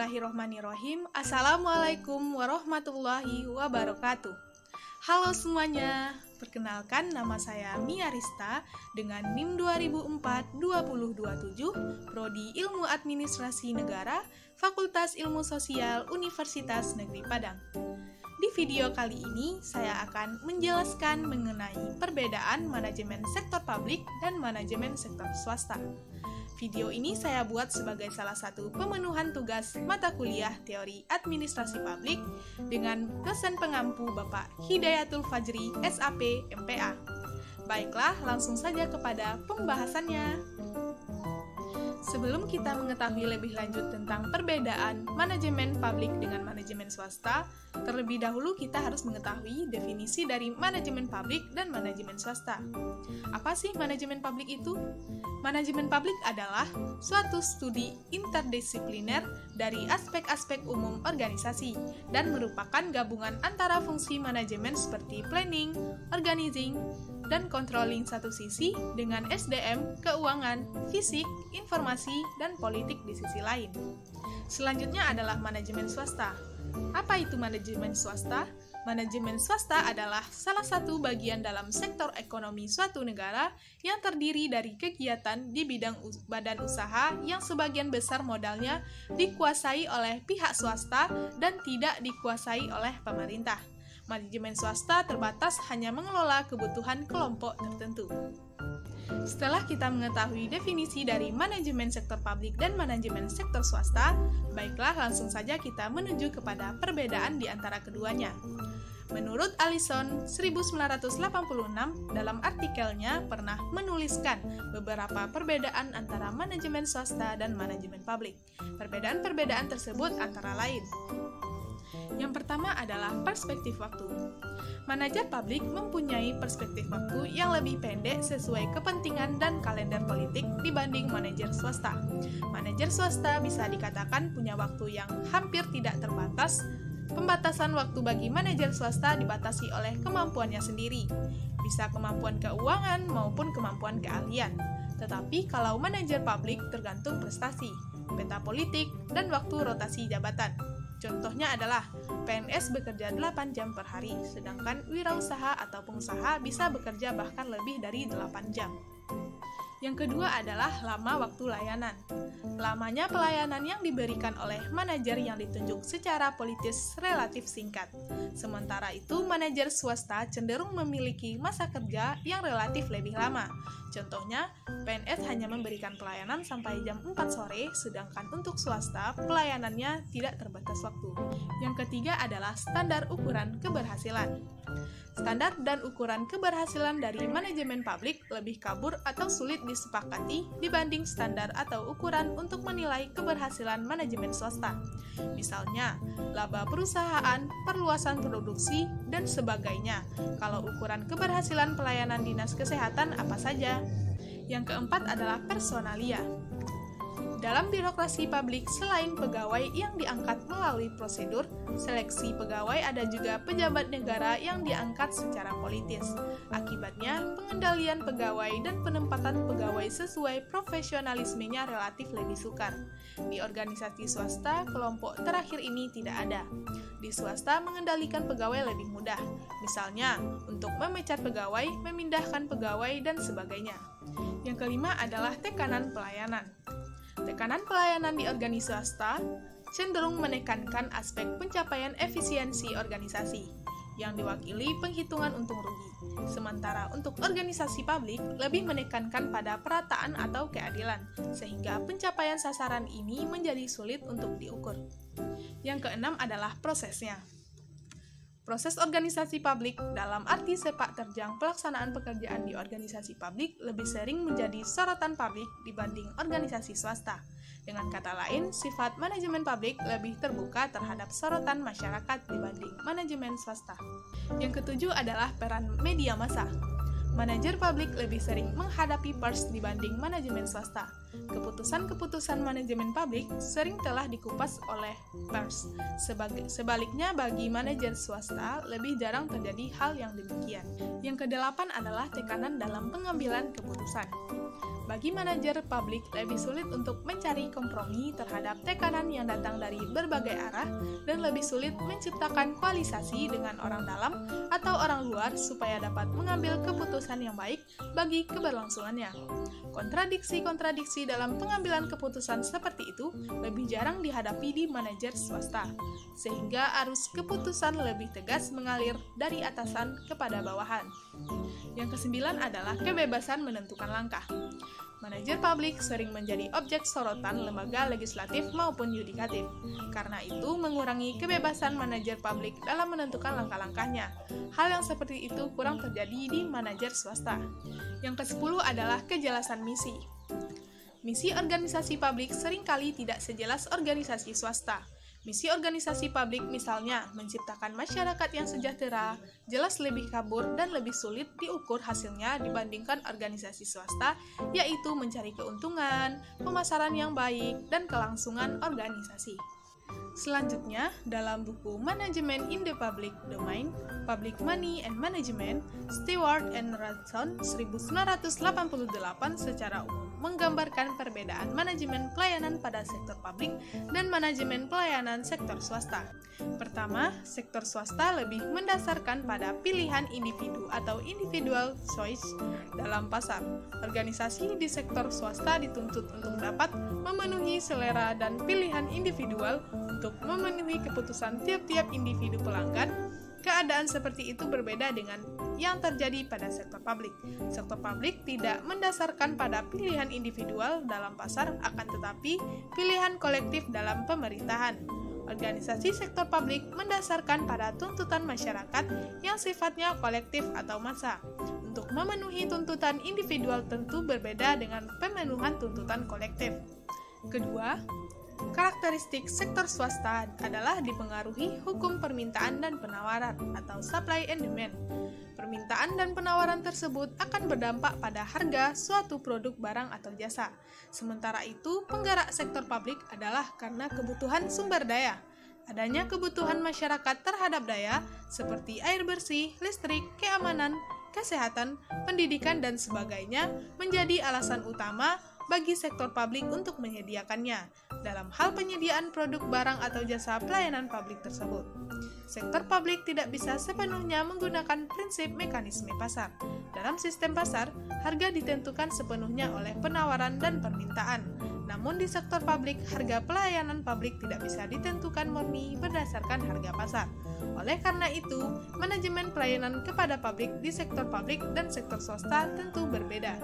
Bismillahirrohmanirrohim. Assalamualaikum warahmatullahi wabarakatuh. Halo semuanya, perkenalkan nama saya Mia Rista dengan NIM 2004-2027, Prodi Ilmu Administrasi Negara, Fakultas Ilmu Sosial Universitas Negeri Padang. Di video kali ini, saya akan menjelaskan mengenai perbedaan manajemen sektor publik dan manajemen sektor swasta. Video ini saya buat sebagai salah satu pemenuhan tugas mata kuliah Teori Administrasi Publik dengan dosen pengampu Bapak Hidayatul Fajri, SAP, MPA. Baiklah, langsung saja kepada pembahasannya. Sebelum kita mengetahui lebih lanjut tentang perbedaan manajemen publik dengan manajemen swasta, terlebih dahulu kita harus mengetahui definisi dari manajemen publik dan manajemen swasta. Apa sih manajemen publik itu? Manajemen publik adalah suatu studi interdisipliner dari aspek-aspek umum organisasi dan merupakan gabungan antara fungsi manajemen seperti planning, organizing, dan controlling satu sisi dengan SDM, keuangan, fisik, informasi, dan politik di sisi lain. Selanjutnya adalah manajemen swasta. Apa itu manajemen swasta? Manajemen swasta adalah salah satu bagian dalam sektor ekonomi suatu negara yang terdiri dari kegiatan di bidang badan usaha yang sebagian besar modalnya dikuasai oleh pihak swasta dan tidak dikuasai oleh pemerintah. Manajemen swasta terbatas hanya mengelola kebutuhan kelompok tertentu. Setelah kita mengetahui definisi dari manajemen sektor publik dan manajemen sektor swasta, baiklah langsung saja kita menuju kepada perbedaan di antara keduanya. Menurut Allison 1986 dalam artikelnya pernah menuliskan beberapa perbedaan antara manajemen swasta dan manajemen publik. Perbedaan-perbedaan tersebut antara lain: yang pertama adalah perspektif waktu. Manajer publik mempunyai perspektif waktu yang lebih pendek sesuai kepentingan dan kalender politik dibanding manajer swasta. Manajer swasta bisa dikatakan punya waktu yang hampir tidak terbatas. Pembatasan waktu bagi manajer swasta dibatasi oleh kemampuannya sendiri, bisa kemampuan keuangan maupun kemampuan keahlian. Tetapi kalau manajer publik tergantung prestasi, peta politik, dan waktu rotasi jabatan. Contohnya adalah PNS bekerja 8 jam per hari, sedangkan wirausaha atau pengusaha bisa bekerja bahkan lebih dari 8 jam. Yang kedua adalah lama waktu layanan. Lamanya pelayanan yang diberikan oleh manajer yang ditunjuk secara politis relatif singkat. Sementara itu, manajer swasta cenderung memiliki masa kerja yang relatif lebih lama. Contohnya, PNS hanya memberikan pelayanan sampai jam 4 sore, sedangkan untuk swasta, pelayanannya tidak terbatas waktu. Yang ketiga adalah standar ukuran keberhasilan. Standar dan ukuran keberhasilan dari manajemen publik lebih kabur atau sulit disepakati dibanding standar atau ukuran untuk menilai keberhasilan manajemen swasta. Misalnya, laba perusahaan, perluasan produksi, dan sebagainya. Kalau ukuran keberhasilan pelayanan dinas kesehatan apa saja? Yang keempat adalah personalia. Dalam birokrasi publik, selain pegawai yang diangkat melalui prosedur seleksi pegawai, ada juga pejabat negara yang diangkat secara politis. Akibatnya, pengendalian pegawai dan penempatan pegawai sesuai profesionalismenya relatif lebih sukar. Di organisasi swasta, kelompok terakhir ini tidak ada. Di swasta, mengendalikan pegawai lebih mudah. Misalnya, untuk memecat pegawai, memindahkan pegawai, dan sebagainya. Yang kelima adalah tekanan pelayanan. Tekanan pelayanan di organisasi swasta cenderung menekankan aspek pencapaian efisiensi organisasi, yang diwakili penghitungan untung rugi. Sementara untuk organisasi publik lebih menekankan pada perataan atau keadilan, sehingga pencapaian sasaran ini menjadi sulit untuk diukur. Yang keenam adalah prosesnya. Proses organisasi publik dalam arti sepak terjang pelaksanaan pekerjaan di organisasi publik lebih sering menjadi sorotan publik dibanding organisasi swasta. Dengan kata lain, sifat manajemen publik lebih terbuka terhadap sorotan masyarakat dibanding manajemen swasta. Yang ketujuh adalah peran media massa. Manajer publik lebih sering menghadapi pers dibanding manajemen swasta. Keputusan-keputusan manajemen publik sering telah dikupas oleh pers. Sebaliknya, bagi manajer swasta, lebih jarang terjadi hal yang demikian. Yang kedelapan adalah tekanan dalam pengambilan keputusan. Bagi manajer publik lebih sulit untuk mencari kompromi terhadap tekanan yang datang dari berbagai arah dan lebih sulit menciptakan koalisasi dengan orang dalam atau orang luar supaya dapat mengambil keputusan yang baik bagi keberlangsungannya. Kontradiksi-kontradiksi dalam pengambilan keputusan seperti itu lebih jarang dihadapi di manajer swasta, sehingga arus keputusan lebih tegas mengalir dari atasan kepada bawahan. Yang kesembilan adalah kebebasan menentukan langkah. Manajer publik sering menjadi objek sorotan lembaga legislatif maupun yudikatif. Karena itu, mengurangi kebebasan manajer publik dalam menentukan langkah-langkahnya. Hal yang seperti itu kurang terjadi di manajer swasta. Yang ke-10 adalah kejelasan misi. Misi organisasi publik seringkali tidak sejelas organisasi swasta. Misi organisasi publik misalnya menciptakan masyarakat yang sejahtera, jelas lebih kabur dan lebih sulit diukur hasilnya dibandingkan organisasi swasta, yaitu mencari keuntungan, pemasaran yang baik, dan kelangsungan organisasi. Selanjutnya, dalam buku Management in the Public Domain, Public Money and Management, Stewart and Radson 1988 secara umum menggambarkan perbedaan manajemen pelayanan pada sektor publik dan manajemen pelayanan sektor swasta. Pertama, sektor swasta lebih mendasarkan pada pilihan individu atau individual choice dalam pasar. Organisasi di sektor swasta dituntut untuk dapat memenuhi selera dan pilihan individual untuk memenuhi keputusan tiap-tiap individu pelanggan. Keadaan seperti itu berbeda dengan yang terjadi pada sektor publik. Sektor publik tidak mendasarkan pada pilihan individual dalam pasar, akan tetapi pilihan kolektif dalam pemerintahan. Organisasi sektor publik mendasarkan pada tuntutan masyarakat yang sifatnya kolektif atau massa. Untuk memenuhi tuntutan individual tentu berbeda dengan pemenuhan tuntutan kolektif. Kedua, karakteristik sektor swasta adalah dipengaruhi hukum permintaan dan penawaran atau supply and demand. Permintaan dan penawaran tersebut akan berdampak pada harga suatu produk, barang, atau jasa. Sementara itu, penggerak sektor publik adalah karena kebutuhan sumber daya. Adanya kebutuhan masyarakat terhadap daya seperti air bersih, listrik, keamanan, kesehatan, pendidikan, dan sebagainya menjadi alasan utama bagi sektor publik untuk menyediakannya dalam hal penyediaan produk, barang, atau jasa pelayanan publik tersebut. Sektor publik tidak bisa sepenuhnya menggunakan prinsip mekanisme pasar. Dalam sistem pasar, harga ditentukan sepenuhnya oleh penawaran dan permintaan. Namun di sektor publik, harga pelayanan publik tidak bisa ditentukan murni berdasarkan harga pasar. Oleh karena itu, manajemen pelayanan kepada publik di sektor publik dan sektor swasta tentu berbeda.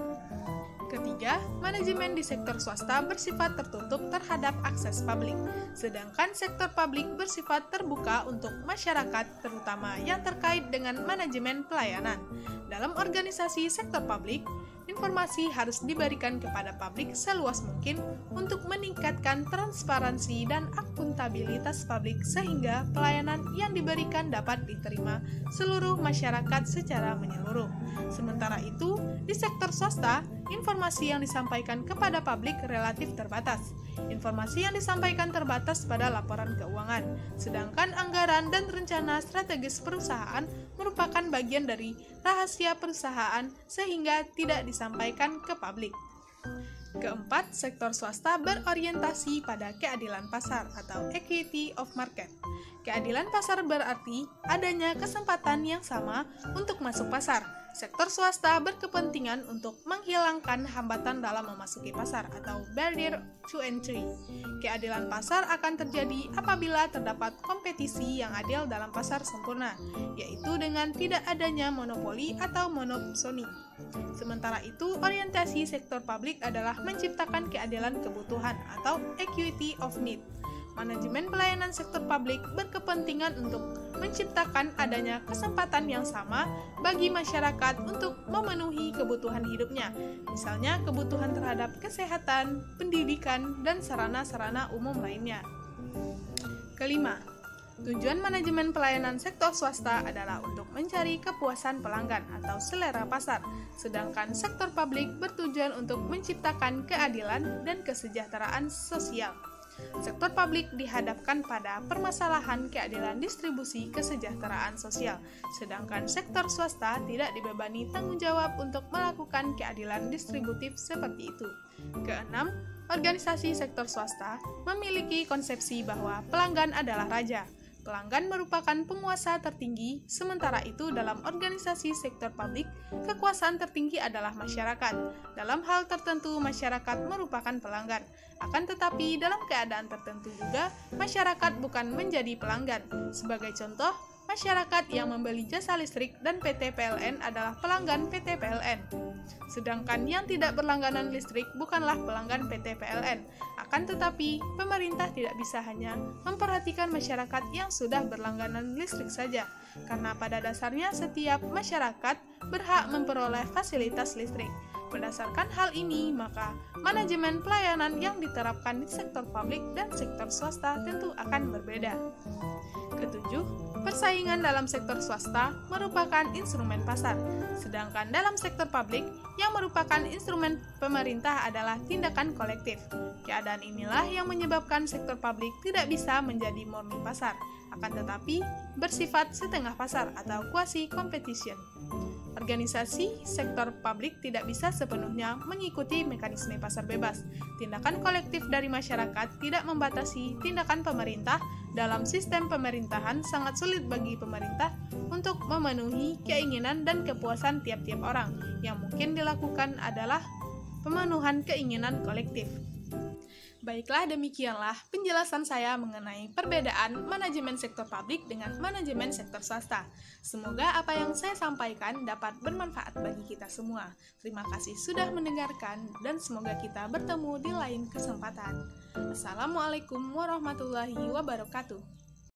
Ketiga, manajemen di sektor swasta bersifat tertutup terhadap akses publik, sedangkan sektor publik bersifat terbuka untuk masyarakat, terutama yang terkait dengan manajemen pelayanan. Dalam organisasi sektor publik, informasi harus diberikan kepada publik seluas mungkin untuk meningkatkan transparansi dan akuntabilitas publik sehingga pelayanan yang diberikan dapat diterima seluruh masyarakat secara menyeluruh. Sementara itu, di sektor swasta, informasi yang disampaikan kepada publik relatif terbatas. Informasi yang disampaikan terbatas pada laporan keuangan, sedangkan anggaran dan rencana strategis perusahaan merupakan bagian dari rahasia perusahaan sehingga tidak disampaikan ke publik. Keempat, sektor swasta berorientasi pada keadilan pasar atau equity of market. Keadilan pasar berarti adanya kesempatan yang sama untuk masuk pasar. Sektor swasta berkepentingan untuk menghilangkan hambatan dalam memasuki pasar atau barrier to entry. Keadilan pasar akan terjadi apabila terdapat kompetisi yang adil dalam pasar sempurna, yaitu dengan tidak adanya monopoli atau monopsoni. Sementara itu, orientasi sektor publik adalah menciptakan keadilan kebutuhan atau equity of need. Manajemen pelayanan sektor publik berkepentingan untuk menciptakan adanya kesempatan yang sama bagi masyarakat untuk memenuhi kebutuhan hidupnya, misalnya kebutuhan terhadap kesehatan, pendidikan, dan sarana-sarana umum lainnya. Kelima, tujuan manajemen pelayanan sektor swasta adalah untuk mencari kepuasan pelanggan atau selera pasar, sedangkan sektor publik bertujuan untuk menciptakan keadilan dan kesejahteraan sosial. Sektor publik dihadapkan pada permasalahan keadilan distribusi kesejahteraan sosial, sedangkan sektor swasta tidak dibebani tanggung jawab untuk melakukan keadilan distributif seperti itu. Keenam, organisasi sektor swasta memiliki konsepsi bahwa pelanggan adalah raja. Pelanggan merupakan penguasa tertinggi, sementara itu dalam organisasi sektor publik, kekuasaan tertinggi adalah masyarakat. Dalam hal tertentu, masyarakat merupakan pelanggan. Akan tetapi, dalam keadaan tertentu juga, masyarakat bukan menjadi pelanggan. Sebagai contoh, masyarakat yang membeli jasa listrik dan PT PLN adalah pelanggan PT PLN. Sedangkan yang tidak berlangganan listrik bukanlah pelanggan PT PLN. Akan tetapi, pemerintah tidak bisa hanya memperhatikan masyarakat yang sudah berlangganan listrik saja, karena pada dasarnya setiap masyarakat berhak memperoleh fasilitas listrik. Berdasarkan hal ini, maka manajemen pelayanan yang diterapkan di sektor publik dan sektor swasta tentu akan berbeda. Ketujuh, persaingan dalam sektor swasta merupakan instrumen pasar, sedangkan dalam sektor publik yang merupakan instrumen pemerintah adalah tindakan kolektif. Keadaan inilah yang menyebabkan sektor publik tidak bisa menjadi murni pasar, akan tetapi bersifat setengah pasar atau quasi competition. Organisasi sektor publik tidak bisa sepenuhnya mengikuti mekanisme pasar bebas. Tindakan kolektif dari masyarakat tidak membatasi tindakan pemerintah. Dalam sistem pemerintahan, sangat sulit bagi pemerintah untuk memenuhi keinginan dan kepuasan tiap-tiap orang. Yang mungkin dilakukan adalah pemenuhan keinginan kolektif. Baiklah, demikianlah penjelasan saya mengenai perbedaan manajemen sektor publik dengan manajemen sektor swasta. Semoga apa yang saya sampaikan dapat bermanfaat bagi kita semua. Terima kasih sudah mendengarkan dan semoga kita bertemu di lain kesempatan. Assalamualaikum warahmatullahi wabarakatuh.